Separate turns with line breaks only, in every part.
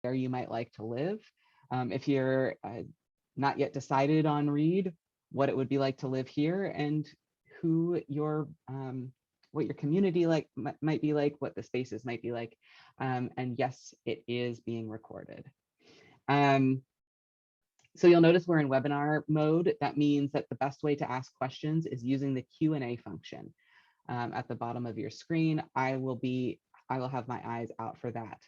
where you might like to live. If you're not yet decided on Reed, what it would be like to live here, and who your what your community might be like, what the spaces might be like. And yes, it is being recorded. So you'll notice we're in webinar mode. That means that the best way to ask questions is using the Q&A function at the bottom of your screen. I will have my eyes out for that.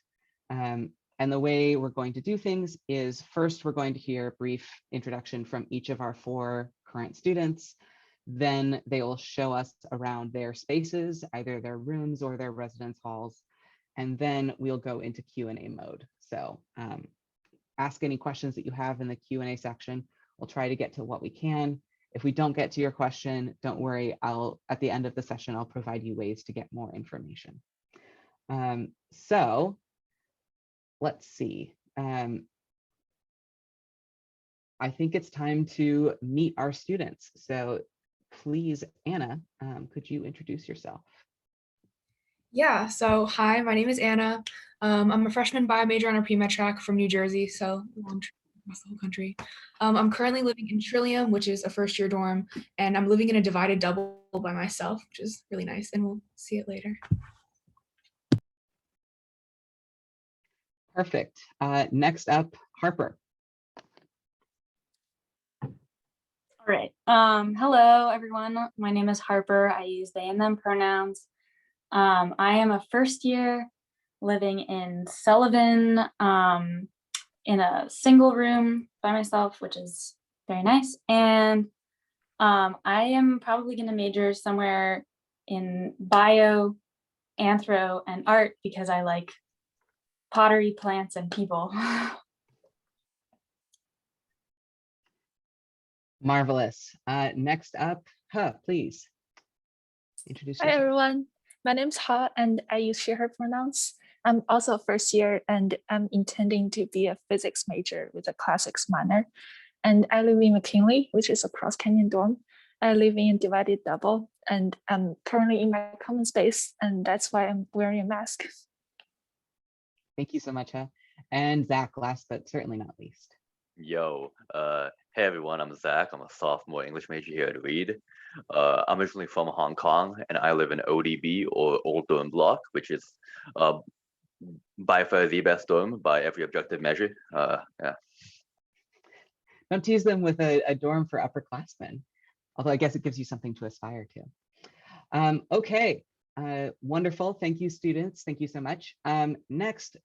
And the way we're going to do things is, first, we're going to hear a brief introduction from each of our 4 current students. Then they will show us around their spaces, either their rooms or their residence halls. And then we'll go into Q&A mode. So ask any questions that you have in the Q&A section. We'll try to get to what we can. If we don't get to your question, don't worry. At the end of the session, I'll provide you ways to get more information. So let's see. I think it's time to meet our students. So please, Anna, could you introduce yourself?
Yeah, so hi, my name is Anna. I'm a freshman bio major on a pre-med track from New Jersey, so long trip across the whole country. I'm currently living in Trillium, which is a first-year dorm, and I'm living in a divided double by myself, which is really nice, and we'll see it later.
Perfect. Next up, Harper.
All right. Hello, everyone. My name is Harper. I use they and them pronouns. I am a first year living in Sullivan in a single room by myself, which is very nice. And I am probably going to major somewhere in bio, anthro, and art because I like pottery, plants, and people.
Marvelous. Next up, please introduce yourself.
Hi, everyone. My name's Ha, and I use she, her pronouns. I'm also first year, and I'm intending to be a physics major with a classics minor. And I live in McKinley, which is a cross canyon dorm. I live in a divided double, and I'm currently in my common space, and that's why I'm wearing a mask.
Thank you so much, Ha. And Zach, last but certainly not least.
Yo, hey everyone, I'm Zach. I'm a sophomore English major here at Reed. I'm originally from Hong Kong, and I live in ODB, or Old Dorm Block, which is by far the best dorm by every objective measure. Yeah.
Don't tease them with a dorm for upperclassmen, although I guess it gives you something to aspire to. Okay, wonderful. Thank you, students. Thank you so much. Next,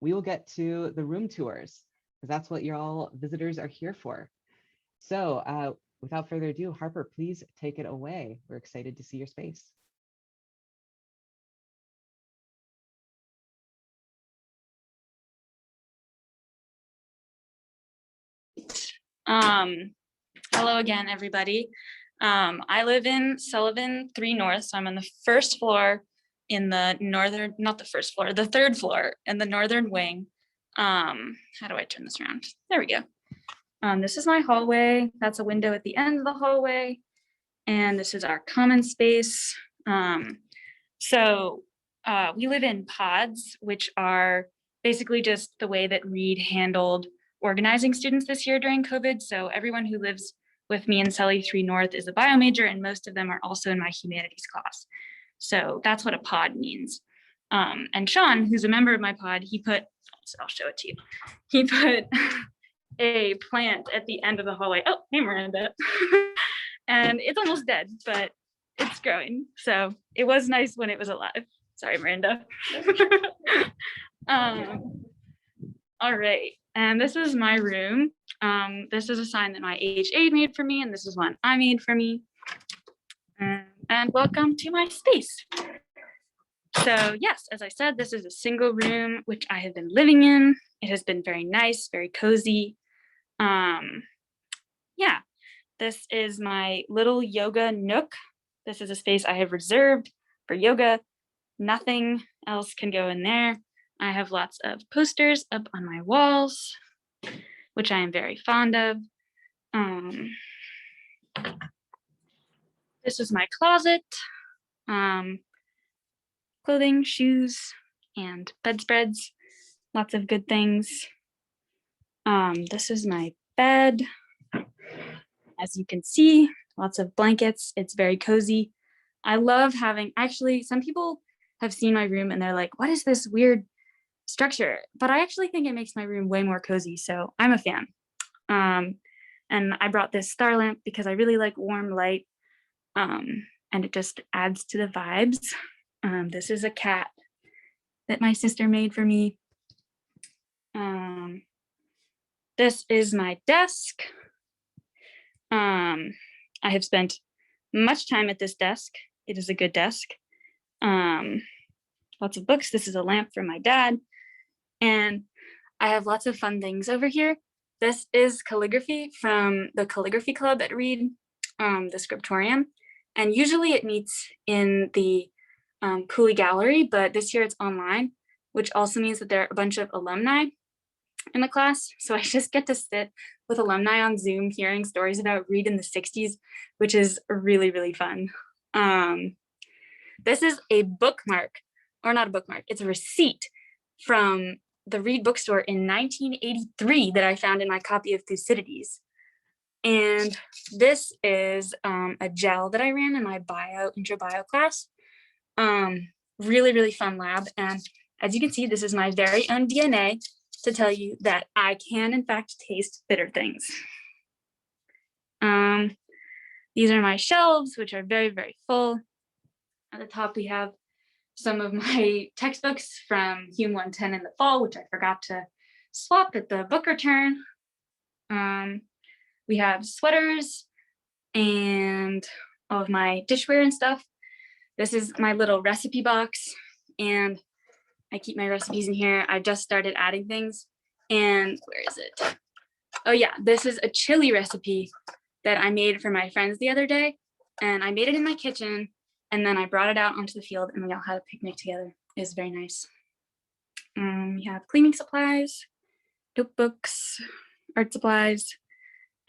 we will get to the room tours, because that's what your all visitors are here for. So without further ado, Harper, please take it away. We're excited to see your space.
Hello again, everybody. I live in Sullivan 3 North, so I'm on the first floor in the northern, not the first floor, the third floor in the northern wing. How do I turn this around? There we go. This is my hallway. That's a window at the end of the hallway. And this is our common space. So we live in pods, which are basically just the way that Reed handled organizing students this year during COVID. So everyone who lives with me in Sully 3 North is a bio major, and most of them are also in my humanities class. So that's what a pod means. And Sean, who's a member of my pod, he put, I'll show it to you. He put a plant at the end of the hallway. Oh, hey, Miranda. And it's almost dead, but it's growing. So it was nice when it was alive. Sorry, Miranda. All right. And this is my room. This is a sign that my AHA made for me, and this is one I made for me. And welcome to my space. So yes, as I said, this is a single room, which I have been living in. It has been very nice, very cozy. Yeah, this is my little yoga nook. This is a space I have reserved for yoga. Nothing else can go in there. I have lots of posters up on my walls, which I am very fond of. This is my closet. Clothing, shoes, and bedspreads. lots of good things. This is my bed. As you can see, lots of blankets. It's very cozy. I love having, actually, some people have seen my room and they're like, what is this weird structure? But I actually think it makes my room way more cozy, so I'm a fan. And I brought this star lamp because I really like warm light, and it just adds to the vibes. This is a cat that my sister made for me. This is my desk. I have spent much time at this desk. It is a good desk. Lots of books. This is a lamp from my dad. And I have lots of fun things over here. This is calligraphy from the calligraphy club at Reed, the scriptorium. And usually it meets in the Cooley Gallery, but this year it's online, which also means that there are a bunch of alumni in the class. So I just get to sit with alumni on Zoom hearing stories about Reed in the 60s, which is really, really fun. This is a bookmark, or not a bookmark, it's a receipt from the Reed bookstore in 1983 that I found in my copy of Thucydides. And this is a gel that I ran in my intro bio class. Really, really fun lab. And as you can see, this is my very own DNA to tell you that I can in fact taste bitter things. These are my shelves, which are very, very full. At the top, we have some of my textbooks from Hume 110 in the fall, which I forgot to swap at the book return. We have sweaters and all of my dishware and stuff. This is my little recipe box, and I keep my recipes in here. I just started adding things, and where is it? Oh yeah, this is a chili recipe that I made for my friends the other day, and I made it in my kitchen, and then I brought it out onto the field, and we all had a picnic together. It was very nice. We have cleaning supplies, notebooks, art supplies,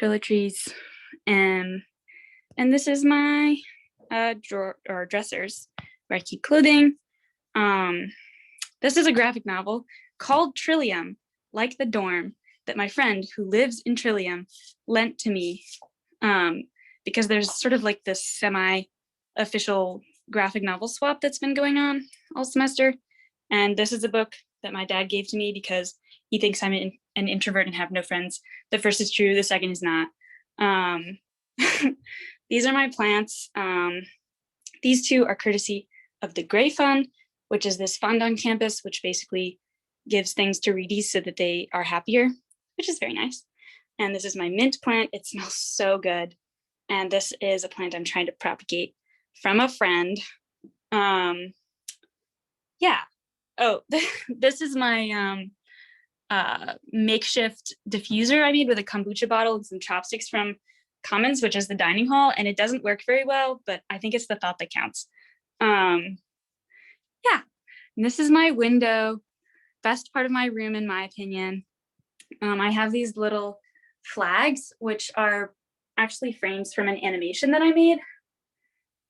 toiletries, and this is my drawer or dressers where I keep clothing. This is a graphic novel called Trillium, like the dorm, that my friend who lives in Trillium lent to me, because there's sort of like this semi-official graphic novel swap that's been going on all semester. And this is a book that my dad gave to me because he thinks I'm an introvert and have no friends. The first is true, the second is not. These are my plants. These two are courtesy of the Gray Fund, which is this fund on campus, which basically gives things to Reedies so that they are happier, which is very nice. And this is my mint plant. It smells so good. And this is a plant I'm trying to propagate from a friend. Yeah. Oh, this is my makeshift diffuser I made with a kombucha bottle and some chopsticks from Commons, which is the dining hall, and it doesn't work very well, but I think it's the thought that counts. Yeah, and this is my window, best part of my room in my opinion. I have these little flags, which are actually frames from an animation that I made,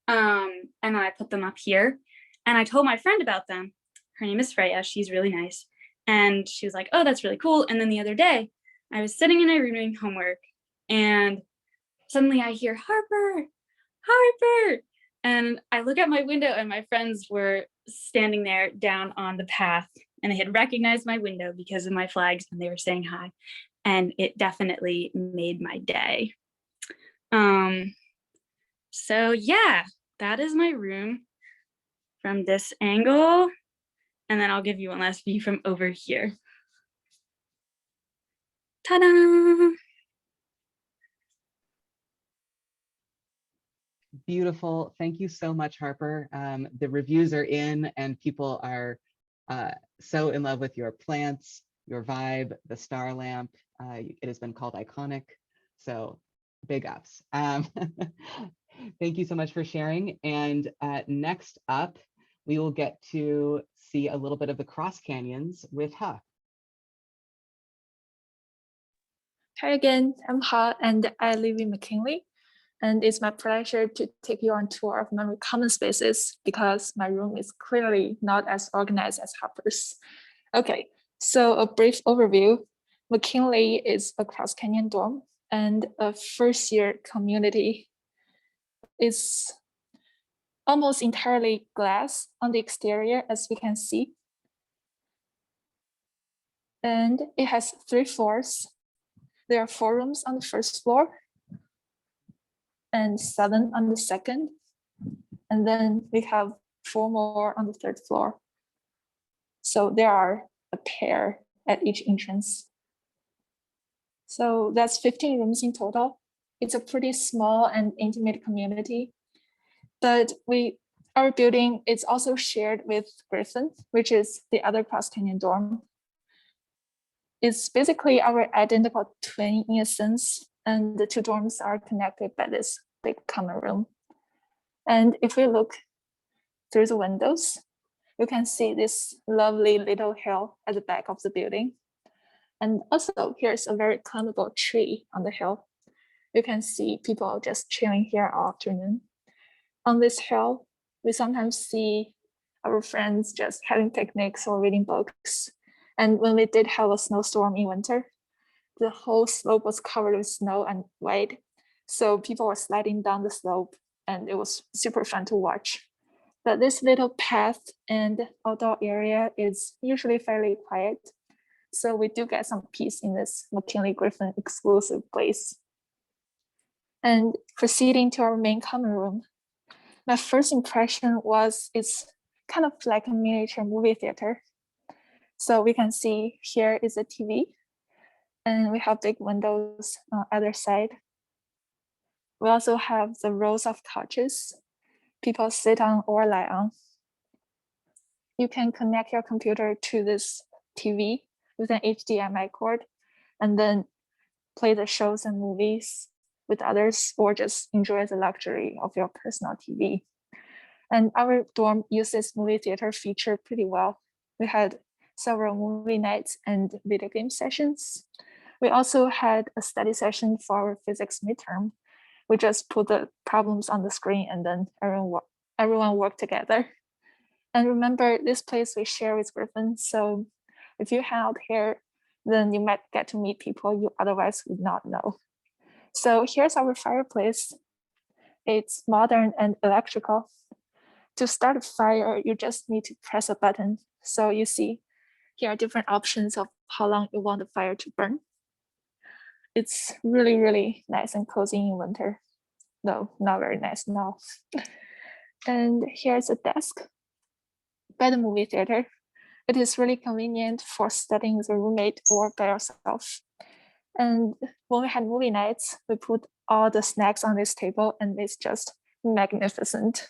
and then I put them up here, and I told my friend about them. Her name is Freya. She's really nice, and she was like, oh, that's really cool. And then the other day I was sitting in my room doing homework, and suddenly I hear Harper, Harper. And I look out my window and my friends were standing there down on the path, and they had recognized my window because of my flags, and they were saying hi. And it definitely made my day. So yeah, that is my room from this angle. And then I'll give you one last view from over here. Ta-da!
Beautiful. Thank you so much, Harper. The reviews are in and people are so in love with your plants, your vibe, the star lamp. It has been called iconic. So big ups. Thank you so much for sharing. And next up, we will get to see a little bit of the Cross Canyons with Ha.
Hi again, I'm Ha and I live in McKinley. And it's my pleasure to take you on tour of my common spaces because my room is clearly not as organized as Harper's. Okay, So a brief overview, McKinley is a cross-canyon dorm and a first-year community. It's almost entirely glass on the exterior, as we can see. And it has 3 floors. There are 4 rooms on the first floor and 7 on the second. And then we have 4 more on the 3rd floor. So there are a pair at each entrance. So that's 15 rooms in total. It's a pretty small and intimate community. But our building is also shared with Griffin, which is the other cross-canyon dorm. It's basically our identical twin in a sense, and the 2 dorms are connected by this big common room. And if we look through the windows, you can see this lovely little hill at the back of the building. And also here's a very climbable tree on the hill. You can see people just chilling here all afternoon. On this hill, we sometimes see our friends just having picnics or reading books. And when we did have a snowstorm in winter, the whole slope was covered with snow and white. So people were sliding down the slope and it was super fun to watch. But this little path and outdoor area is usually fairly quiet. So we do get some peace in this McKinley Griffin exclusive place. And proceeding to our main common room, my first impression was it's kind of like a miniature movie theater. So we can see here is a TV and we have big windows on either side. We also have the rows of couches people sit on or lie on. You can connect your computer to this TV with an HDMI cord and then play the shows and movies with others or just enjoy the luxury of your personal TV. And our dorm uses movie theater feature pretty well. We had several movie nights and video game sessions. We also had a study session for our physics midterm. We just put the problems on the screen and then everyone worked together. And remember, this place we share with Griffin, so if you hang out here, then you might get to meet people you otherwise would not know. So here's our fireplace. It's modern and electrical. To start a fire, you just need to press a button. So you see, here are different options of how long you want the fire to burn. It's really, really nice and cozy in winter. No, not very nice now. And here's a desk by the movie theater. It is really convenient for studying with a roommate or by yourself. And when we had movie nights, we put all the snacks on this table and it's just magnificent.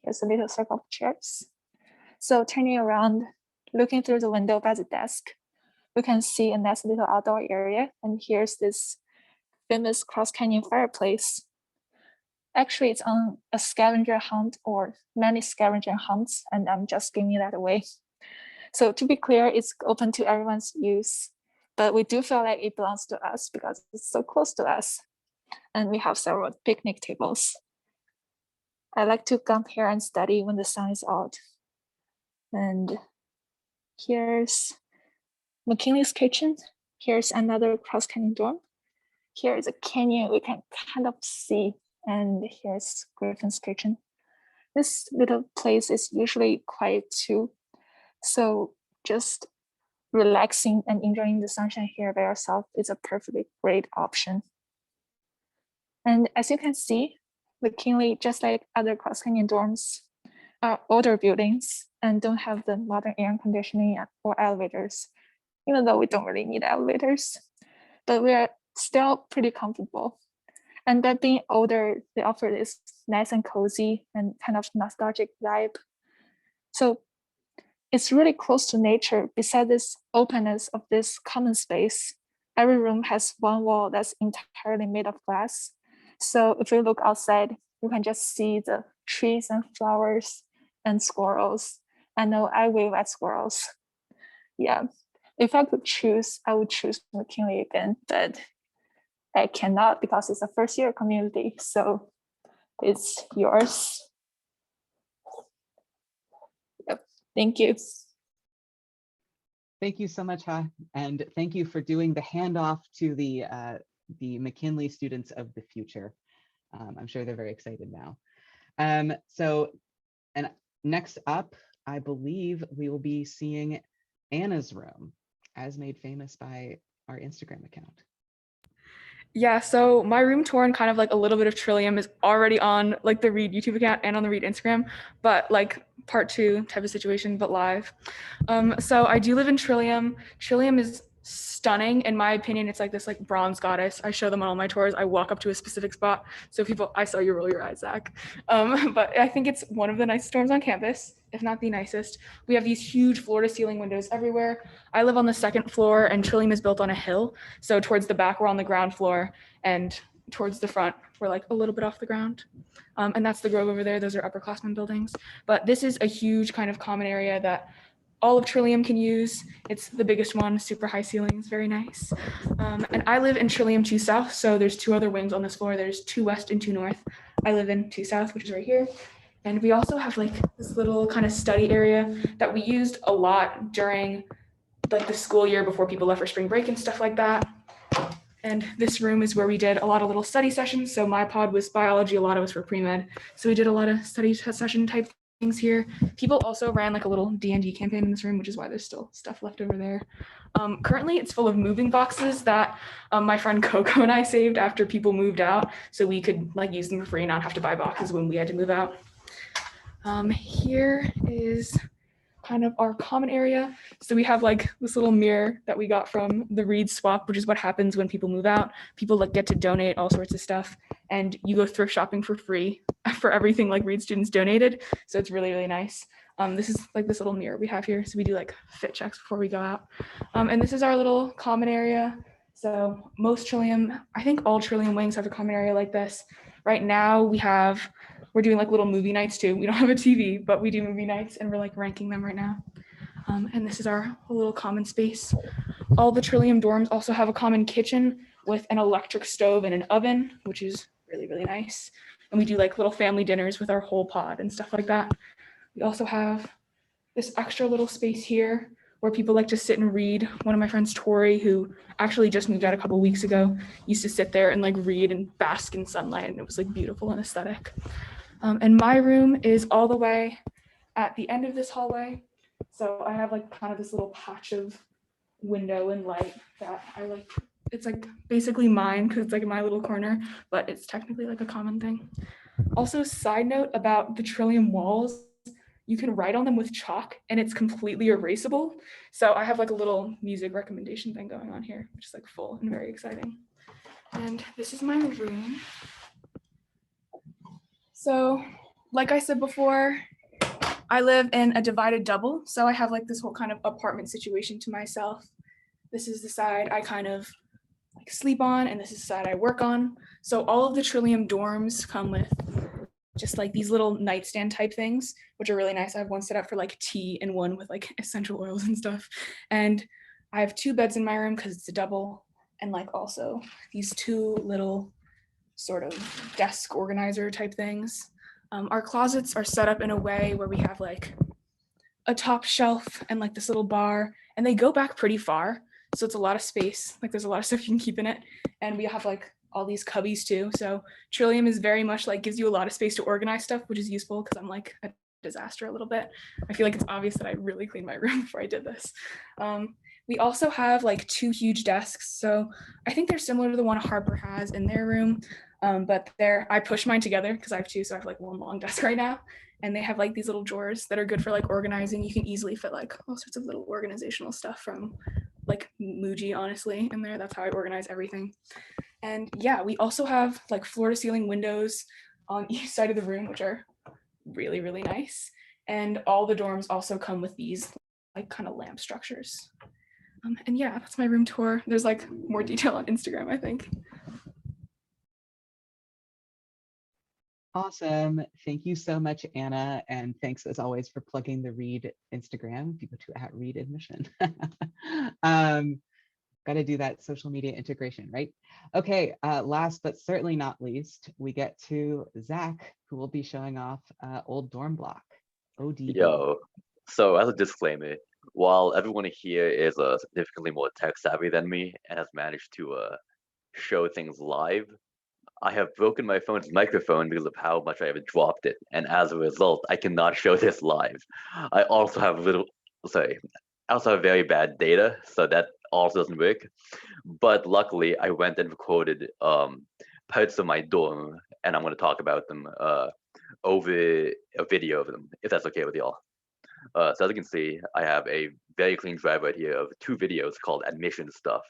Here's a little circle of chairs. So turning around, looking through the window by the desk, we can see a nice little outdoor area. And here's this famous cross canyon fireplace. Actually, it's on a scavenger hunt or many scavenger hunts, and I'm just giving that away. So to be clear, it's open to everyone's use, but we do feel like it belongs to us because it's so close to us. And we have several picnic tables. I like to come here and study when the sun is out. And here's McKinley's kitchen. Here's another cross canyon dorm. Here is a canyon we can kind of see. And here's Griffin's kitchen. This little place is usually quiet too. So just relaxing and enjoying the sunshine here by yourself is a perfectly great option. And as you can see, McKinley, just like other cross canyon dorms, are older buildings and don't have the modern air conditioning or elevators, even though we don't really need elevators, but we are still pretty comfortable. And by being older, they offer this nice and cozy and kind of nostalgic vibe. So it's really close to nature. Beside this openness of this common space, every room has one wall that's entirely made of glass. So if you look outside, you can just see the trees and flowers and squirrels. I know I wave at squirrels. Yeah, if I could choose, I would choose McKinley again, but I cannot because it's a first year community. So it's yours. Yep. Thank you.
Thank you so much, Ha, and thank you for doing the handoff to the McKinley students of the future. I'm sure they're very excited now. So, and next up, I believe we will be seeing Anna's room, as made famous by our Instagram account.
Yeah, so my room tour and kind of like a little bit of Trillium is already on like the Read YouTube account and on the Read Instagram, but like part 2 type of situation, but live. So I do live in Trillium. Trillium is stunning in my opinion. It's like this like bronze goddess. I show them on all my tours. I walk up to a specific spot. So people, I saw you roll your eyes, Zach. But I think it's one of the nicest dorms on campus, if not the nicest. We have these huge floor to ceiling windows everywhere. I live on the 2nd floor and Trillium is built on a hill. So towards the back, we're on the ground floor, and towards the front, we're like a little bit off the ground. And that's the Grove over there. Those are upperclassmen buildings. But this is a huge kind of common area that all of Trillium can use. It's the biggest one, super high ceilings, very nice. And I live in Trillium 2 South, so there's 2 other wings on this floor. There's 2 West and 2 North. I live in 2 South, which is right here. And we also have like this little kind of study area that we used a lot during like the school year before people left for spring break and stuff like that. And this room is where we did a lot of little study sessions. So my pod was biology, a lot of us were pre-med. So we did a lot of study session type things here. People also ran like a little D&D campaign in this room, which is why there's still stuff left over there. Currently, it's full of moving boxes that my friend Coco and I saved after people moved out, so we could like use them for free and not have to buy boxes when we had to move out. Here is kind of our common area. So we have like this little mirror that we got from the Read Swap, which is what happens when people move out. People like get to donate all sorts of stuff, and you go thrift shopping for free for everything like Read students donated. So it's really, really nice. This is like this little mirror we have here. So we do like fit checks before we go out. And this is our little common area. So most Trillium, I think all Trillium wings have a common area like this. Right now we're doing like little movie nights too. We don't have a TV, but we do movie nights and we're like ranking them right now. And this is our little common space. All the Trillium dorms also have a common kitchen with an electric stove and an oven, which is really, really nice. And we do like little family dinners with our whole pod and stuff like that. We also have this extra little space here where people like to sit and read. One of my friends, Tori, who actually just moved out a couple weeks ago, used to sit there and like read and bask in sunlight, and it was like beautiful and aesthetic. And my room is all the way at the end of this hallway. So I have like kind of this little patch of window and light that I like. It's like basically mine because it's like my little corner, but it's technically like a common thing. Also, side note about the Trillium walls, you can write on them with chalk and it's completely erasable. So I have like a little music recommendation thing going on here, which is like full and very exciting. And this is my room. So like I said before, I live in a divided double. So I have like this whole kind of apartment situation to myself. This is the side I kind of like sleep on, and this is the side I work on. So all of the Trillium dorms come with just like these little nightstand type things, which are really nice. I have one set up for like tea and one with like essential oils and stuff. And I have 2 beds in my room because it's a double, and like also these 2 little sort of desk organizer type things. Our closets are set up in a way where we have like a top shelf and like this little bar, and they go back pretty far. So it's a lot of space. Like there's a lot of stuff you can keep in it. And we have like all these cubbies too. So Trillium is very much like gives you a lot of space to organize stuff, which is useful because I'm like a disaster a little bit. I feel like it's obvious that I really cleaned my room before I did this. We also have like 2 huge desks. So I think they're similar to the one Harper has in their room. But I push mine together because I have 2, so I have like one long desk right now, and they have like these little drawers that are good for like organizing. You can easily fit like all sorts of little organizational stuff from like Muji, honestly, in there. That's how I organize everything. And yeah, we also have like floor to ceiling windows on each side of the room, which are really, really nice. And all the dorms also come with these like kind of lamp structures. And yeah, that's my room tour. There's like more detail on Instagram, I think.
Awesome. Thank you so much, Anna. And thanks as always for plugging the Read Instagram. If you go to @ReadAdmission. Got to do that social media integration, right? Okay, last but certainly not least, we get to Zach, who will be showing off Old Dorm Block, ODB.
Yo, so as a disclaimer, while everyone here is significantly more tech savvy than me and has managed to show things live, I have broken my phone's microphone because of how much I have dropped it, and as a result, I cannot show this live. I also have I also have very bad data, so that also doesn't work. But luckily, I went and recorded parts of my dorm, and I'm going to talk about them over a video of them, if that's okay with y'all. So as you can see, I have a very clean drive right here of 2 videos called admission stuff.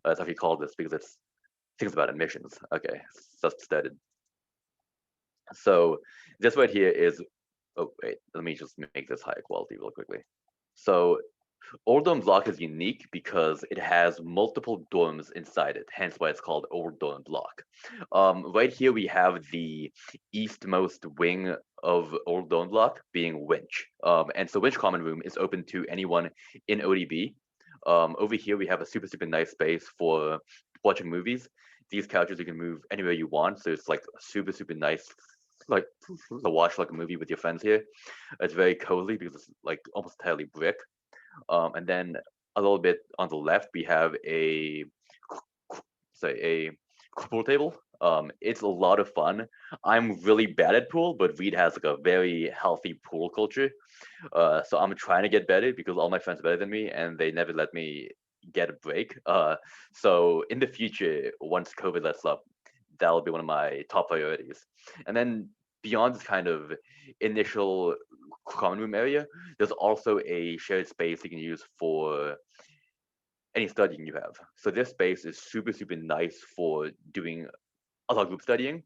It's actually called this because it's things about admissions. Okay, so that's started. So this right here is, oh wait, let me just make this higher quality real quickly. So Old Dorm Block is unique because it has multiple dorms inside it, hence why it's called Old Dorm Block. Right here we have the eastmost wing of Old Dorm Block being Winch. And so Winch Common Room is open to anyone in ODB. Over here we have a super nice space for watching movies. These couches you can move anywhere you want, so it's like super nice, like to watch like a movie with your friends here. It's very cozy because it's like almost entirely brick. And then a little bit on the left, we have a pool table. It's a lot of fun. I'm really bad at pool, but Reed has like a very healthy pool culture. So I'm trying to get better because all my friends are better than me, and they never let me get a break. So in the future, once COVID lets up, that'll be one of my top priorities. And then beyond this kind of initial common room area, there's also a shared space you can use for any studying you have. So this space is super nice for doing a lot of group studying.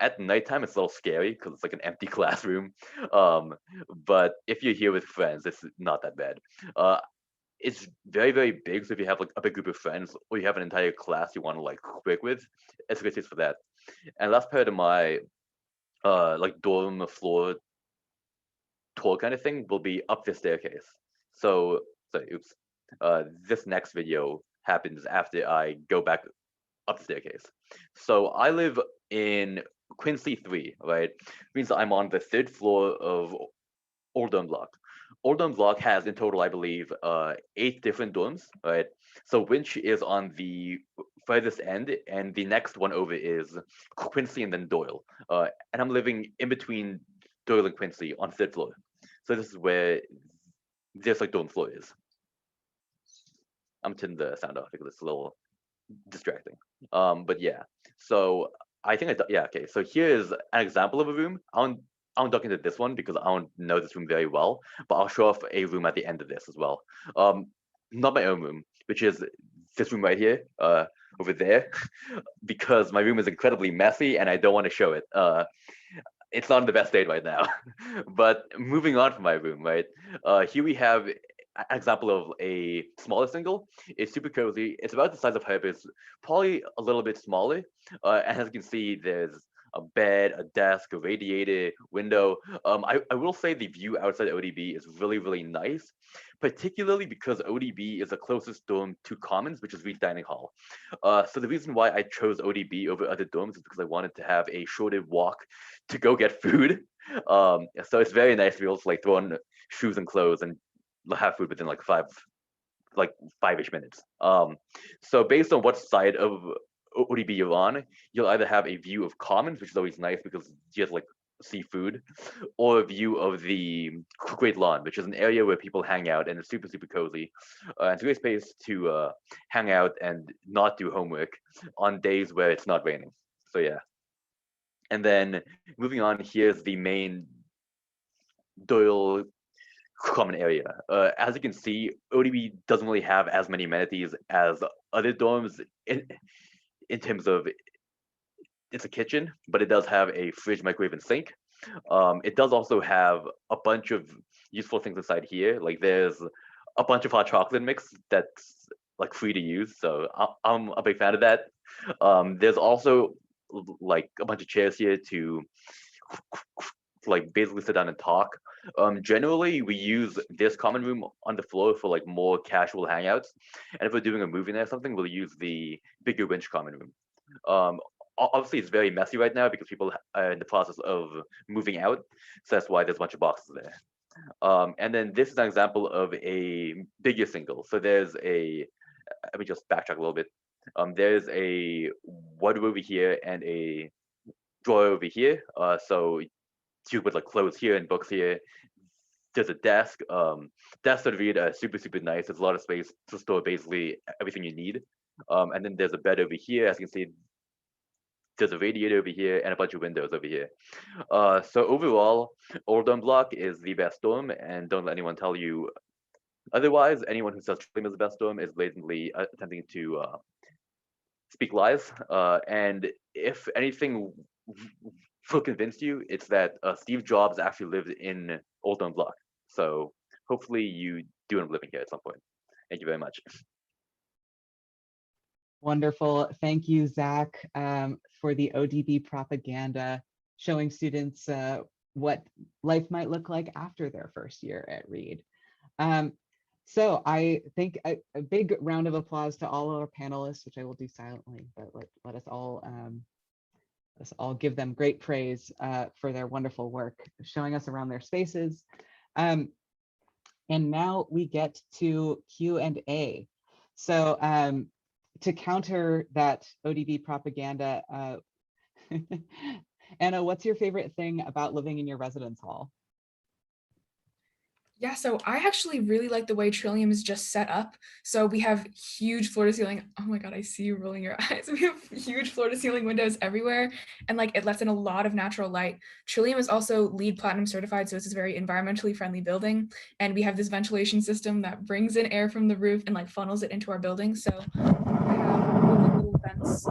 At nighttime, it's a little scary because it's like an empty classroom. But if you're here with friends, it's not that bad. It's very big. So if you have like a big group of friends or you have an entire class you want to like work with, it's a good space for that. And last part of my like dorm floor tour kind of thing will be up the staircase. So, oops. This next video happens after I go back up the staircase. So I live in Quincy 3, right? Means I'm on the 3rd floor of Old Dorm Block. Old Dorm Block has in total, I believe, 8 different dorms, right? So Winch is on the furthest end, and the next one over is Quincy and then Doyle. And I'm living in between Doyle and Quincy on 3rd floor. So this is where this like dorm floor is. I'm turning the sound off because it's a little distracting. But yeah, so I think yeah, okay. So here is an example of a room. I won't duck into this one because I don't know this room very well, but I'll show off a room at the end of this as well. Not my own room, which is this room right here, over there, because my room is incredibly messy and I don't want to show it. It's not in the best state right now. But moving on from my room, right? Here we have an example of a smaller single. It's super cozy. It's about the size of Harper's, probably a little bit smaller. And as you can see, there's a bed, a desk, a radiator, window. I will say the view outside ODB is really nice, particularly because ODB is the closest dorm to Commons, which is Reed's Dining Hall. So the reason why I chose ODB over other dorms is because I wanted to have a shorter walk to go get food. So it's very nice to be able to like throw on shoes and clothes and have food within like 5-ish minutes. So based on what side of ODB you're on, you'll either have a view of Commons, which is always nice because you have to like see food, or a view of the Great Lawn, which is an area where people hang out and it's super cozy. It's a great space to hang out and not do homework on days where it's not raining. So yeah. And then moving on, here's the main Doyle common area. As you can see, ODB doesn't really have as many amenities as other dorms in terms of it's a kitchen, but it does have a fridge, microwave, and sink. It does also have a bunch of useful things inside here. Like there's a bunch of hot chocolate mix that's like free to use, so I'm a big fan of that. There's also like a bunch of chairs here to like basically sit down and talk. Generally, we use this common room on the floor for like more casual hangouts, and if we're doing a movie night or something, we'll use the bigger winch common room. Obviously, it's very messy right now because people are in the process of moving out, so that's why there's a bunch of boxes there. And then this is an example of a bigger single. So there's a, let me just backtrack a little bit. There's a wardrobe over here and a drawer over here. So you put like clothes here and books here. There's a desk. Desk sort of read super nice. There's a lot of space to store basically everything you need. And then there's a bed over here. As you can see, there's a radiator over here and a bunch of windows over here. So overall, Old Dorm Block is the best dorm, and don't let anyone tell you otherwise. Anyone who says Trillium is the best dorm is blatantly attempting to speak lies. And if anything will convince you, it's that Steve Jobs actually lived in Old Dorm Block. So hopefully you do end up living here at some point. Thank you very much.
Wonderful. Thank you, Zach, for the ODB propaganda, showing students what life might look like after their first year at Reed. So I think a big round of applause to all our panelists, which I will do silently, but let us all give them great praise for their wonderful work, showing us around their spaces. And now we get to Q&A. So to counter that ODB propaganda, Anna, what's your favorite thing about living in your residence hall?
Yeah, so I actually really like the way Trillium is just set up. So we have huge floor to ceiling. Oh my God, I see you rolling your eyes. We have huge floor to ceiling windows everywhere. And like it lets in a lot of natural light. Trillium is also LEED Platinum certified. So it's a very environmentally friendly building. And we have this ventilation system that brings in air from the roof and like funnels it into our building. So we have little vents,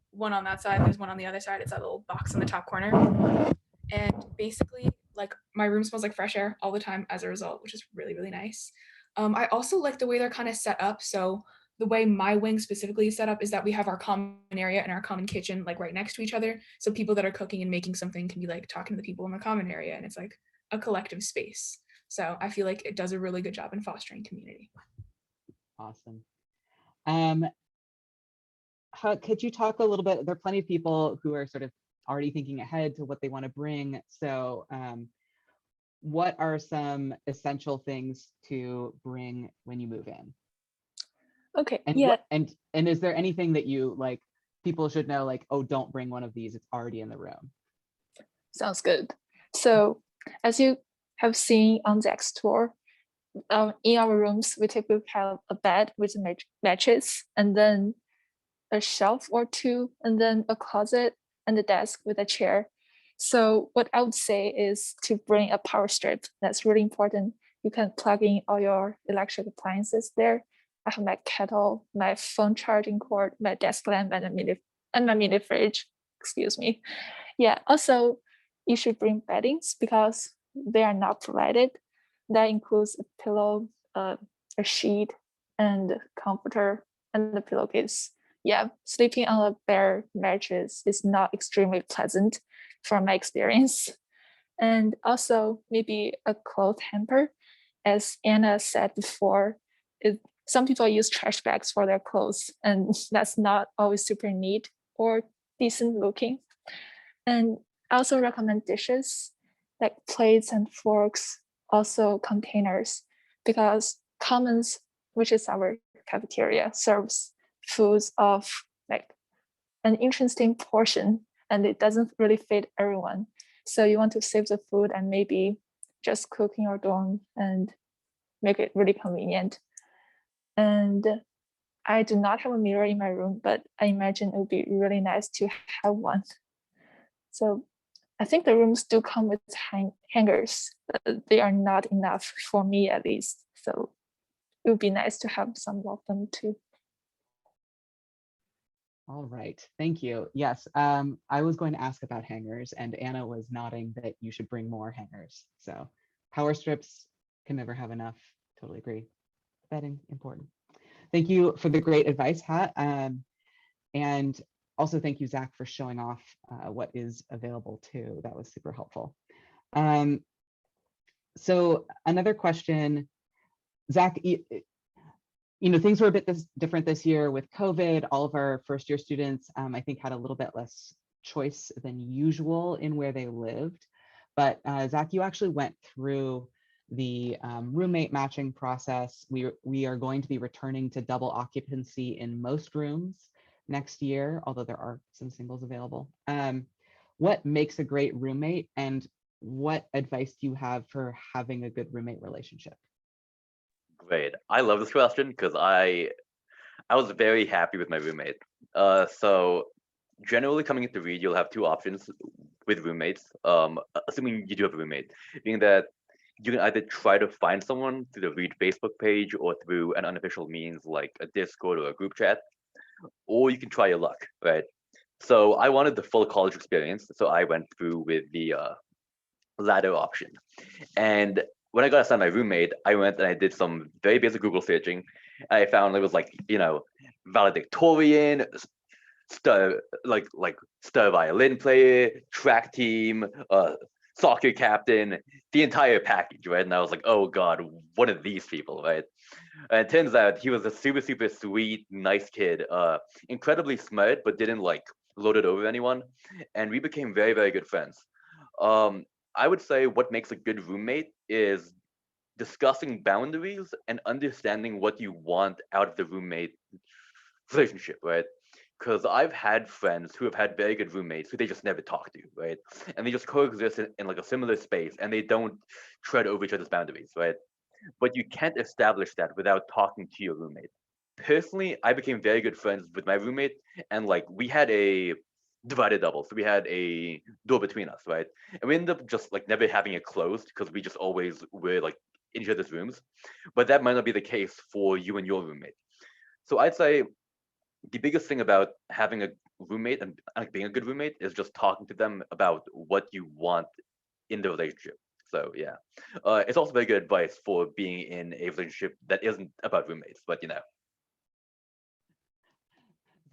one on that side, there's one on the other side. It's that little box in the top corner. And basically, like my room smells like fresh air all the time as a result, which is really nice. I also like the way they're kind of set up. So the way my wing specifically is set up is that we have our common area and our common kitchen like right next to each other. So people that are cooking and making something can be like talking to the people in the common area, and it's like a collective space. So I feel like it does a really good job in fostering community.
Awesome. Could you talk a little bit? There are plenty of people who are sort of already thinking ahead to what they want to bring. So what are some essential things to bring when you move in?
Okay,
And
yeah.
And is there anything that you like people should know, like, oh, don't bring one of these, it's already in the room?
Sounds good. So as you have seen on Zach's tour, in our rooms, we typically have a bed with a mattress, and then a shelf or two, and then a closet and a desk with a chair. So what I would say is to bring a power strip. That's really important. You can plug in all your electric appliances there. I have my kettle, my phone charging cord, my desk lamp, and my mini fridge. Excuse me. Yeah. Also, you should bring beddings because they are not provided. That includes a pillow, a sheet, and a comforter, and the pillowcase. Yeah, sleeping on a bare mattress is not extremely pleasant from my experience. And also maybe a cloth hamper. As Anna said before, some people use trash bags for their clothes, and that's not always super neat or decent looking. And I also recommend dishes like plates and forks, also containers, because Commons, which is our cafeteria, serves foods of like an interesting portion, and it doesn't really fit everyone. So you want to save the food and maybe just cook in your dorm and make it really convenient. And I do not have a mirror in my room, but I imagine it would be really nice to have one. So I think the rooms do come with hangers, but they are not enough for me at least. So it would be nice to have some of them too.
All right, thank you. Yes, I was going to ask about hangers, and Anna was nodding that you should bring more hangers. So power strips can never have enough. Totally agree. Bedding, important. Thank you for the great advice, Hat. And also thank you, Zach, for showing off what is available too. That was super helpful. So another question, Zach, you know, things were a bit different this year with COVID. All of our first year students, I think, had a little bit less choice than usual in where they lived. But Zach, you actually went through the roommate matching process. We are going to be returning to double occupancy in most rooms next year, although there are some singles available. What makes a great roommate, and what advice do you have for having a good roommate relationship?
Great. I love this question because I was very happy with my roommate. So generally coming into Reed, you'll have two options with roommates, assuming you do have a roommate, being that you can either try to find someone through the Reed Facebook page or through an unofficial means like a Discord or a group chat, or you can try your luck, right? So I wanted the full college experience, so I went through with the latter option. And when I got assigned my roommate, I went and I did some very basic Google searching. I found it was like, valedictorian, star violin player, track team, soccer captain, the entire package, right? And I was like, oh God, what are these people, right? And it turns out he was a super, super sweet, nice kid, incredibly smart, but didn't like load it over anyone. And we became very, very good friends. I would say what makes a good roommate is discussing boundaries and understanding what you want out of the roommate relationship, right? Because I've had friends who have had very good roommates who they just never talk to, right? And they just coexist in like a similar space and they don't tread over each other's boundaries, right? But you can't establish that without talking to your roommate. Personally, I became very good friends with my roommate, and like we had a divided double, so we had a door between us, right? And we ended up just like never having it closed because we just always were like in each other's rooms. But that might not be the case for you and your roommate. So I'd say the biggest thing about having a roommate and being a good roommate is just talking to them about what you want in the relationship. So yeah, it's also very good advice for being in a relationship that isn't about roommates, but you know.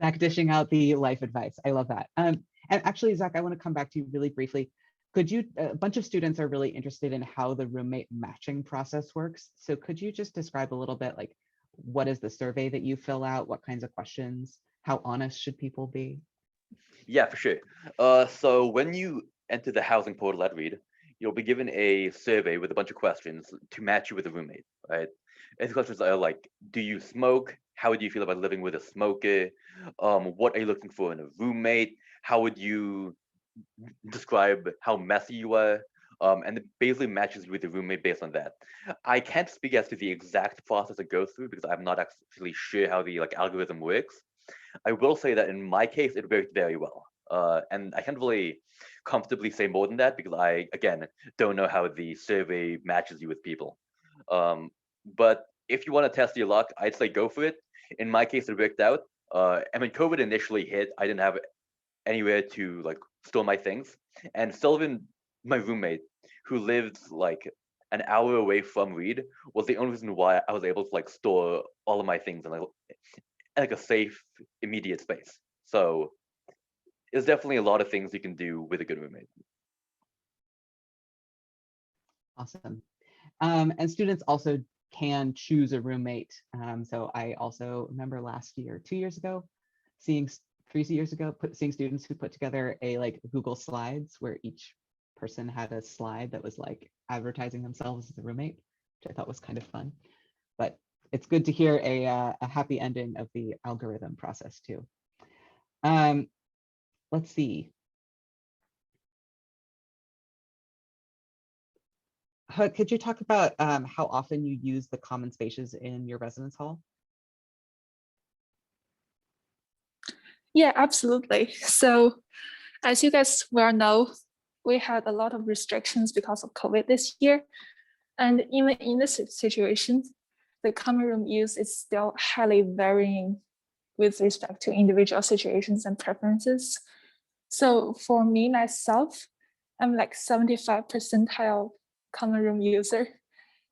Zach dishing out the life advice. I love that. And actually, Zach, I want to come back to you really briefly. Could you, a bunch of students are really interested in how the roommate matching process works. So could you just describe a little bit, like, what is the survey that you fill out? What kinds of questions? How honest should people be?
Yeah, for sure. So when you enter the housing portal at Reed, you'll be given a survey with a bunch of questions to match you with a roommate, right? And the questions are like, do you smoke? How do you feel about living with a smoker? What are you looking for in a roommate? How would you describe how messy you are? And it basically matches you with the roommate based on that. I can't speak as to the exact process it goes through because I'm not actually sure how the like algorithm works. I will say that in my case, it worked very well. And I can't really comfortably say more than that because I, again, don't know how the survey matches you with people. But if you want to test your luck, I'd say go for it. In my case, it worked out. And when COVID initially hit, I didn't have anywhere to like store my things. And Sylvan, my roommate, who lives like an hour away from Reed, was the only reason why I was able to like store all of my things in like a safe, immediate space. So there's definitely a lot of things you can do with a good roommate.
Awesome. And students also can choose a roommate. So I also remember last year, 2 years ago, seeing 3 years ago, seeing students who put together a like Google Slides where each person had a slide that was like advertising themselves as a roommate, which I thought was kind of fun. But it's good to hear a happy ending of the algorithm process too. Let's see. Could you talk about how often you use the common spaces in your residence hall?
Yeah, absolutely. So as you guys well know, we had a lot of restrictions because of COVID this year. And even in this situation, the common room use is still highly varying with respect to individual situations and preferences. So for me, myself, I'm like 75 percentile common room user.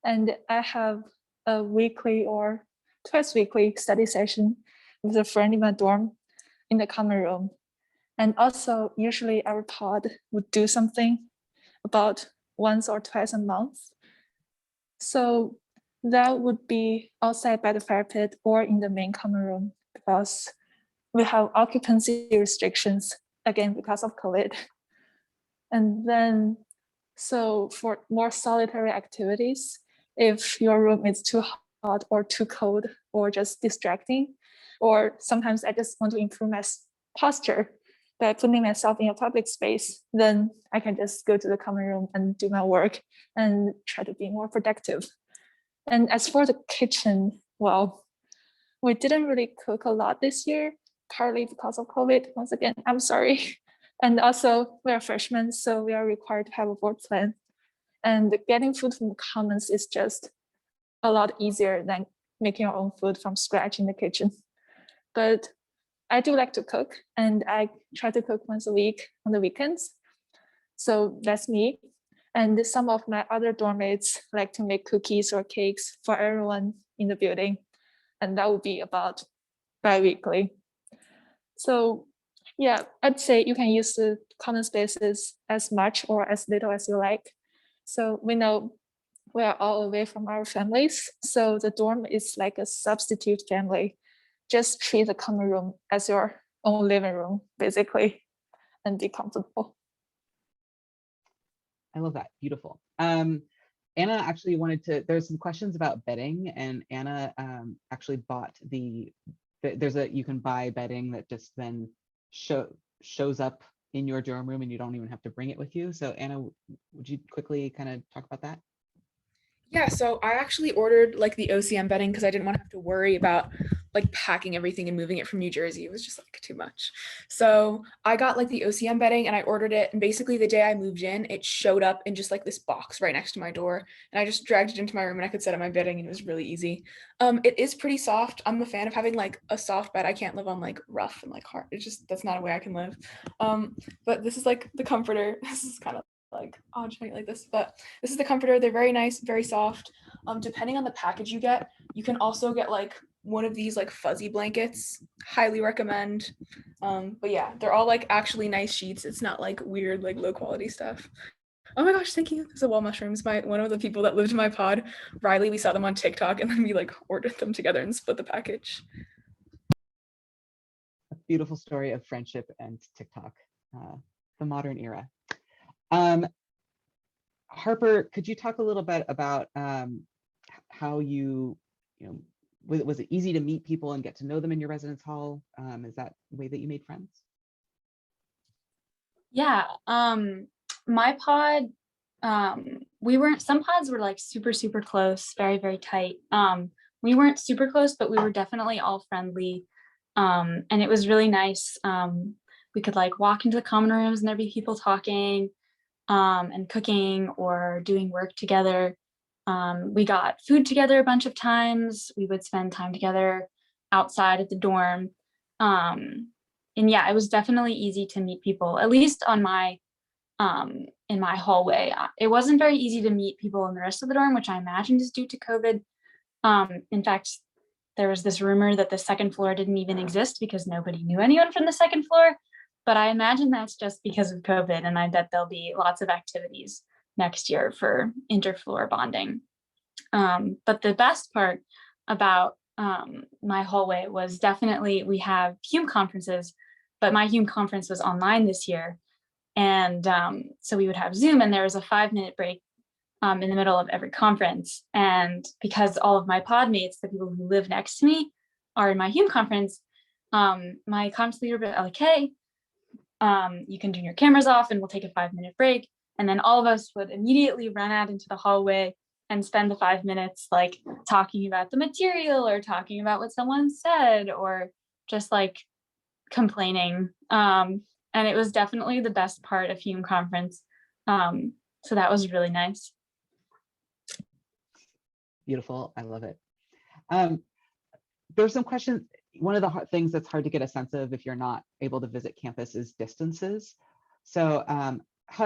And I have a weekly or twice weekly study session with a friend in my dorm in the common room. And also usually our pod would do something about once or twice a month. So that would be outside by the fire pit or in the main common room because we have occupancy restrictions, again, because of COVID. And then So for more solitary activities, if your room is too hot or too cold or just distracting, or sometimes I just want to improve my posture by putting myself in a public space, then I can just go to the common room and do my work and try to be more productive. And as for the kitchen, well, we didn't really cook a lot this year, partly because of COVID. Once again, I'm sorry. And also we're freshmen, so we are required to have a board plan. And getting food from the commons is just a lot easier than making your own food from scratch in the kitchen. But I do like to cook, and I try to cook once a week on the weekends. So that's me. And some of my other dorm mates like to make cookies or cakes for everyone in the building. And that would be about bi-weekly. So yeah, I'd say you can use the common spaces as much or as little as you like. So we know we are all away from our families. So the dorm is like a substitute family. Just treat the common room as your own living room, basically, and be comfortable.
I love that. Beautiful. Anna actually wanted to, there's some questions about bedding, and Anna actually bought you can buy bedding that just then shows up in your dorm room and you don't even have to bring it with you. So Anna, would you quickly kind of talk about that?
Yeah, so I actually ordered like the OCM bedding because I didn't want to have to worry about like packing everything and moving it from New Jersey. It was just like too much. So I got like the OCM bedding and I ordered it. And basically the day I moved in, it showed up in just like this box right next to my door. And I just dragged it into my room and I could set up my bedding and it was really easy. It is pretty soft. I'm a fan of having like a soft bed. I can't live on like rough and like hard. It's just, that's not a way I can live. But this is like the comforter. This is kind of like odd showing it like this, but this is the comforter. They're very nice, very soft. Depending on the package you get, you can also get like one of these like fuzzy blankets. Highly recommend. But yeah, they're all like actually nice sheets. It's not like weird like low quality stuff. Oh my gosh, thank you. There's a wall mushrooms. One of the people that lived in my pod, Riley, we saw them on TikTok and then we like ordered them together and split the package.
A beautiful story of friendship and TikTok, the modern era. Harper, could you talk a little bit about how was it easy to meet people and get to know them in your residence hall? Is that the way that you made friends?
Yeah, my pod, some pods were like super, super close, very, very tight. We weren't super close, but we were definitely all friendly. And it was really nice. We could like walk into the common rooms and there'd be people talking and cooking or doing work together. We got food together a bunch of times. We would spend time together outside at the dorm. And yeah, it was definitely easy to meet people, at least on my in my hallway. It wasn't very easy to meet people in the rest of the dorm, which I imagined is due to COVID. In fact, there was this rumor that the second floor didn't even exist because nobody knew anyone from the second floor. But I imagine that's just because of COVID, and I bet there'll be lots of activities next year for interfloor bonding. But the best part about my hallway was definitely we have Hume conferences, but my Hume conference was online this year. And so we would have Zoom, and there was a 5-minute break in the middle of every conference. And because all of my pod mates, the people who live next to me, are in my Hume conference, my conference leader would be like, hey, you can turn your cameras off and we'll take a 5-minute break. And then all of us would immediately run out into the hallway and spend the 5 minutes like talking about the material or talking about what someone said or just like complaining. And it was definitely the best part of Hume conference. So that was really nice.
Beautiful. I love it. There's some questions. One of the things that's hard to get a sense of if you're not able to visit campus is distances. So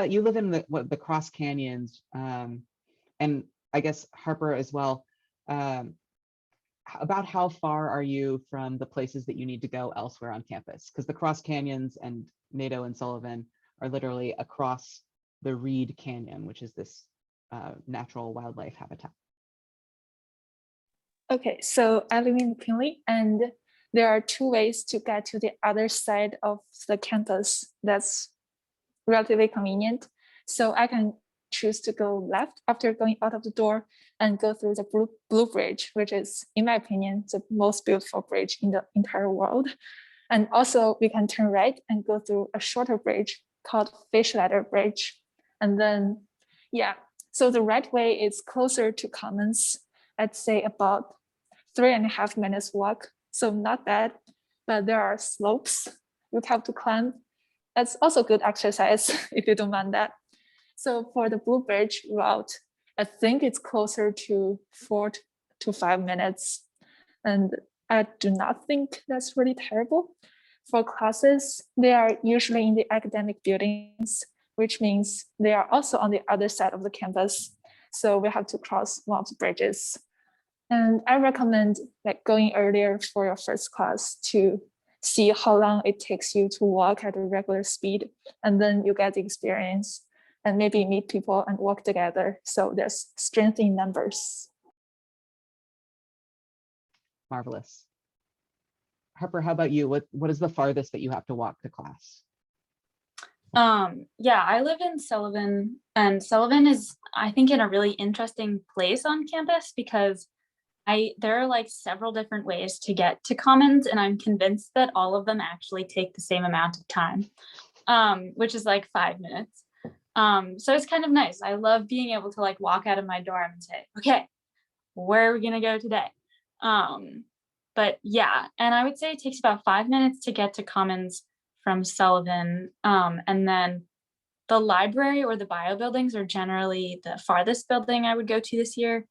you live in the Cross Canyons, and I guess Harper as well. About how far are you from the places that you need to go elsewhere on campus? Because the Cross Canyons and Nadeau and Sullivan are literally across the Reed Canyon, which is this natural wildlife habitat.
Okay, so I live in McKinley, and there are 2 ways to get to the other side of the campus that's relatively convenient. So I can choose to go left after going out of the door and go through the blue bridge, which is, in my opinion, the most beautiful bridge in the entire world. And also we can turn right and go through a shorter bridge called Fish Ladder Bridge. And then, yeah, so the right way is closer to Commons. I'd say about 3.5 minutes walk. So not bad, but there are slopes you have to climb. That's also good exercise if you don't mind that. So for the Blue Bridge route, I think it's closer to 4 to 5 minutes. And I do not think that's really terrible. For classes, they are usually in the academic buildings, which means they are also on the other side of the campus. So we have to cross one of the bridges. And I recommend like going earlier for your first class to see how long it takes you to walk at a regular speed. And then you get the experience and maybe meet people and work together. So there's strength in numbers.
Marvelous. Harper, how about you? What is the farthest that you have to walk to class?
Yeah, I live in Sullivan, and Sullivan is, I think, in a really interesting place on campus because there are like several different ways to get to Commons, and I'm convinced that all of them actually take the same amount of time, which is like 5 minutes. So it's kind of nice. I love being able to like walk out of my dorm and say, okay, where are we gonna go today? But yeah, and I would say it takes about 5 minutes to get to Commons from Sullivan. And then the library or the bio buildings are generally the farthest building I would go to this year.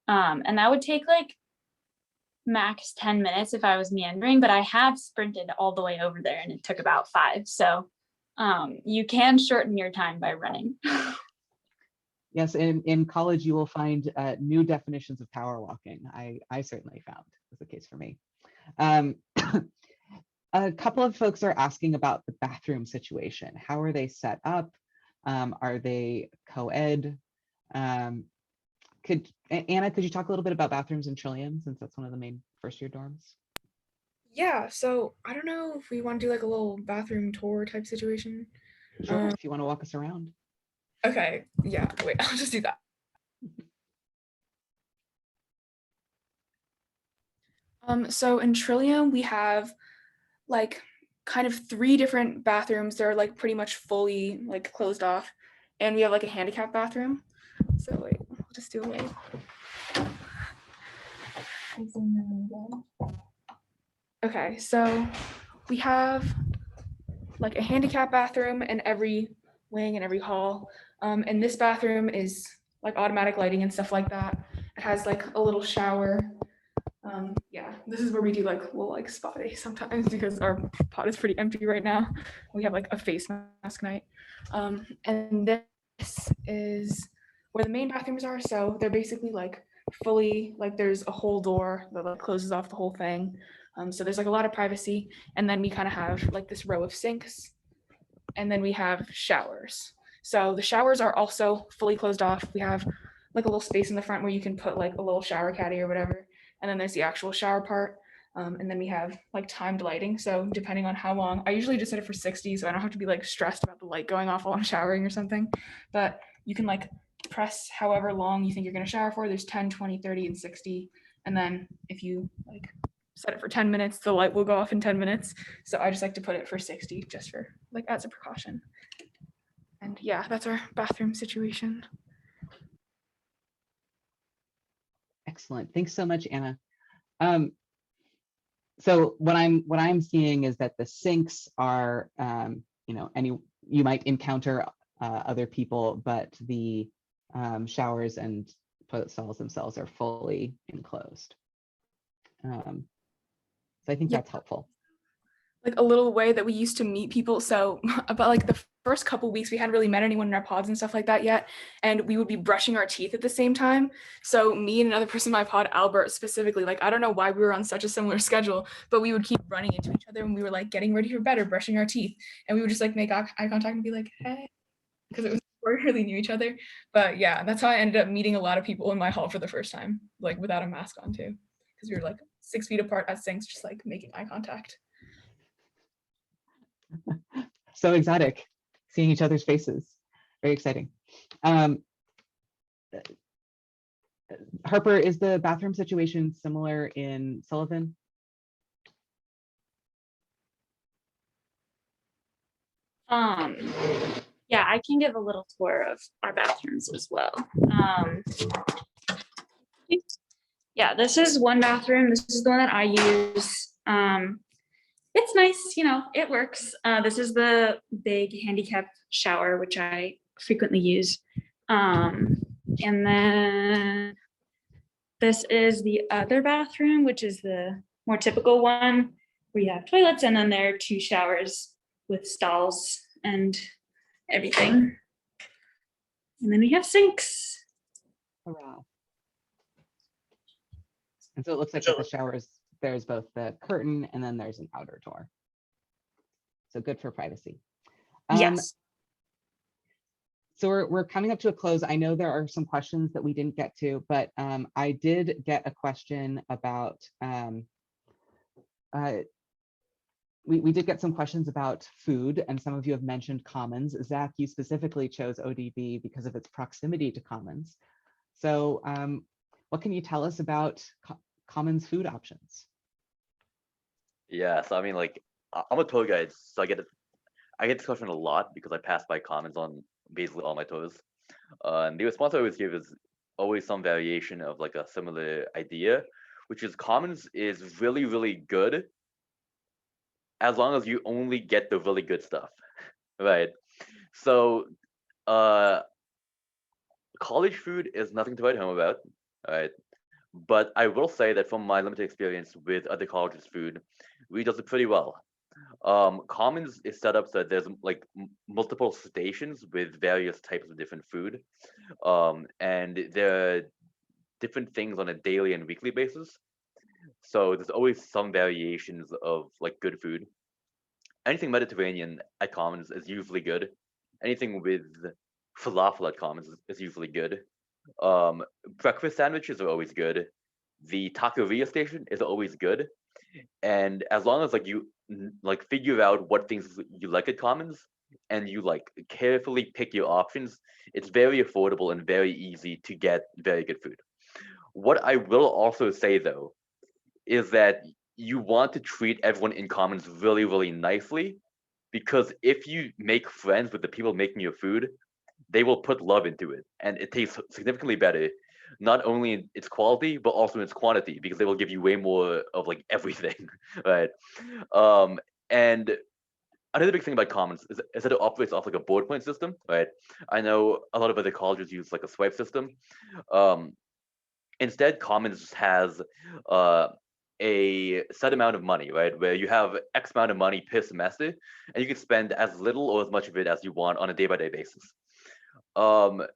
And that would take like max 10 minutes if I was meandering, but I have sprinted all the way over there and it took about 5. So you can shorten your time by running.
Yes, in college you will find new definitions of power walking. I certainly found was the case for me. A couple of folks are asking about the bathroom situation. How are they set up? Are they co-ed? Anna, could you talk a little bit about bathrooms in Trillium, since that's one of the main first year dorms?
Yeah, so I don't know if we want to do like a little bathroom tour type situation.
Sure, if you want to walk us around.
Okay, yeah, wait, I'll just do that. So in Trillium, we have like kind of 3 different bathrooms. They're like pretty much fully like closed off. And we have like a handicap bathroom. So wait, I'll just do a wait. Okay, so we have like a handicap bathroom in every wing and every hall. And this bathroom is like automatic lighting and stuff like that. It has like a little shower. Yeah, this is where we do like a little like spa day sometimes because our pod is pretty empty right now. We have like a face mask night. And this is where the main bathrooms are. So they're basically like fully, like there's a whole door that like closes off the whole thing. So there's like a lot of privacy. And then we kind of have like this row of sinks. And then we have showers. So the showers are also fully closed off. We have like a little space in the front where you can put like a little shower caddy or whatever. And then there's the actual shower part. And then we have like timed lighting. So depending on how long, I usually just set it for 60, so I don't have to be like stressed about the light going off while I'm showering or something. But you can like press however long you think you're gonna shower for. There's 10, 20, 30, and 60. And then if you like set it for 10 minutes, the light will go off in 10 minutes. So I just like to put it for 60 just for like as a precaution. And yeah, that's our bathroom situation.
Excellent. Thanks so much, Anna. So what I'm seeing is that the sinks are, you might encounter other people, but the showers and toilet stalls themselves are fully enclosed. So I think that's helpful.
Like a little way that we used to meet people. So about like the first couple weeks, we hadn't really met anyone in our pods and stuff like that yet. And we would be brushing our teeth at the same time. So me and another person in my pod, Albert specifically, like, I don't know why we were on such a similar schedule, but we would keep running into each other when we were like getting ready for bed or brushing our teeth. And we would just like make eye contact and be like, hey, because it was, we really knew each other. But yeah, that's how I ended up meeting a lot of people in my hall for the first time, like without a mask on too. Because we were like 6 feet apart at sinks, just like making eye contact.
So exotic, seeing each other's faces. Very exciting. Harper, is the bathroom situation similar in Sullivan?
Yeah, I can give a little tour of our bathrooms as well. Yeah, this is one bathroom. This is the one that I use. It's nice, you know, it works. This is the big handicap shower, which I frequently use. And then this is the other bathroom, which is the more typical one, where you have toilets, and then there are 2 showers with stalls and everything. And then we have sinks.
Hurrah. And so it looks like with the showers, there's both the curtain and then there's an outer door. So good for privacy.
Yes.
So we're coming up to a close. I know there are some questions that we didn't get to, but I did get a question about, we did get some questions about food, and some of you have mentioned commons. Zach, you specifically chose ODB because of its proximity to commons. So what can you tell us about commons food options?
Yeah, so I mean, like, I'm a tour guide, so I get this question a lot because I pass by commons on basically all my tours. And the response I always give is always some variation of like a similar idea, which is commons is really, really good as long as you only get the really good stuff, right? So college food is nothing to write home about, right? But I will say that from my limited experience with other colleges' food, we does it pretty well. Commons is set up so that there's like multiple stations with various types of different food, and there are different things on a daily and weekly basis. So there's always some variations of like good food. Anything Mediterranean at Commons is usually good. Anything with falafel at Commons is usually good. Breakfast sandwiches are always good. The taqueria station is always good. And as long as like you like figure out what things you like at Commons and you like carefully pick your options, it's very affordable and very easy to get very good food. What I will also say though is that you want to treat everyone in Commons really, really nicely, because if you make friends with the people making your food, they will put love into it, and it tastes significantly better, not only in its quality but also in its quantity, because they will give you way more of like everything, right? And another big thing about Commons is that it operates off like a board point system, right? I know a lot of other colleges use like a swipe system. Instead, Commons has a set amount of money, right? Where you have X amount of money per semester, and you can spend as little or as much of it as you want on a day-by-day basis. So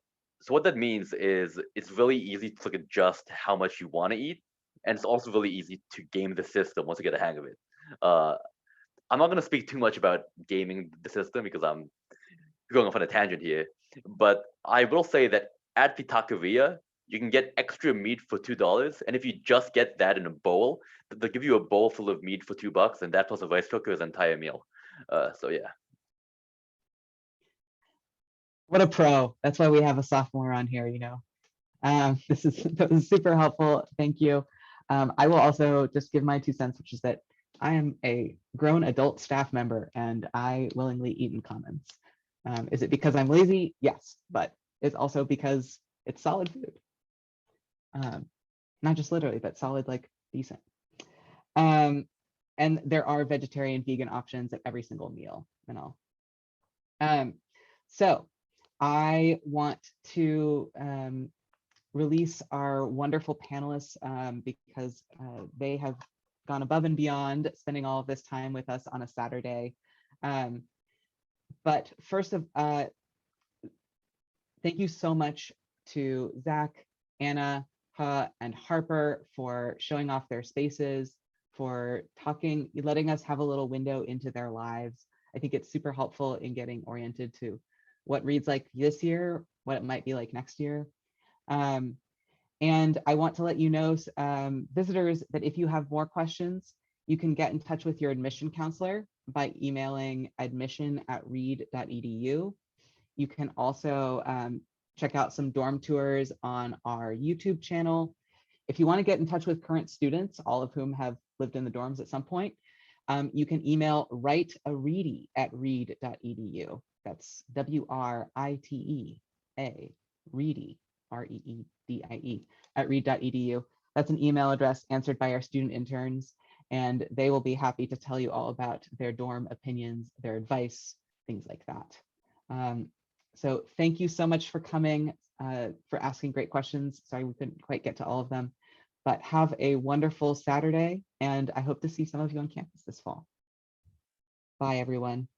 what that means is it's really easy to like adjust how much you want to eat, and it's also really easy to game the system once you get a hang of it. I'm not going to speak too much about gaming the system because I'm going off on a tangent here, but I will say that at the taqueria, you can get extra meat for $2, and if you just get that in a bowl, they'll give you a bowl full of meat for $2, and that plus a rice cooker is an entire meal. So yeah.
What a pro. That's why we have a sophomore on here, you know. This is super helpful. Thank you. I will also just give my 2 cents, which is that I am a grown adult staff member and I willingly eat in Commons. Is it because I'm lazy? Yes, but it's also because it's solid food. Not just literally, but solid, like decent. And there are vegetarian, vegan options at every single meal and all. So I want to release our wonderful panelists because they have gone above and beyond spending all of this time with us on a Saturday. But first thank you so much to Zach, Anna, Ha, and Harper for showing off their spaces, for talking, letting us have a little window into their lives. I think it's super helpful in getting oriented to what reads like this year, what it might be like next year. And I want to let you know, visitors, that if you have more questions, you can get in touch with your admission counselor by emailing admission@reed.edu. You can also check out some dorm tours on our YouTube channel. If you want to get in touch with current students, all of whom have lived in the dorms at some point, you can email writeareedy@reed.edu. That's WRITEA, Reedy, REEDIE, @reed.edu. That's an email address answered by our student interns, and they will be happy to tell you all about their dorm opinions, their advice, things like that. So thank you so much for coming, for asking great questions. Sorry we couldn't quite get to all of them, but have a wonderful Saturday, and I hope to see some of you on campus this fall. Bye, everyone.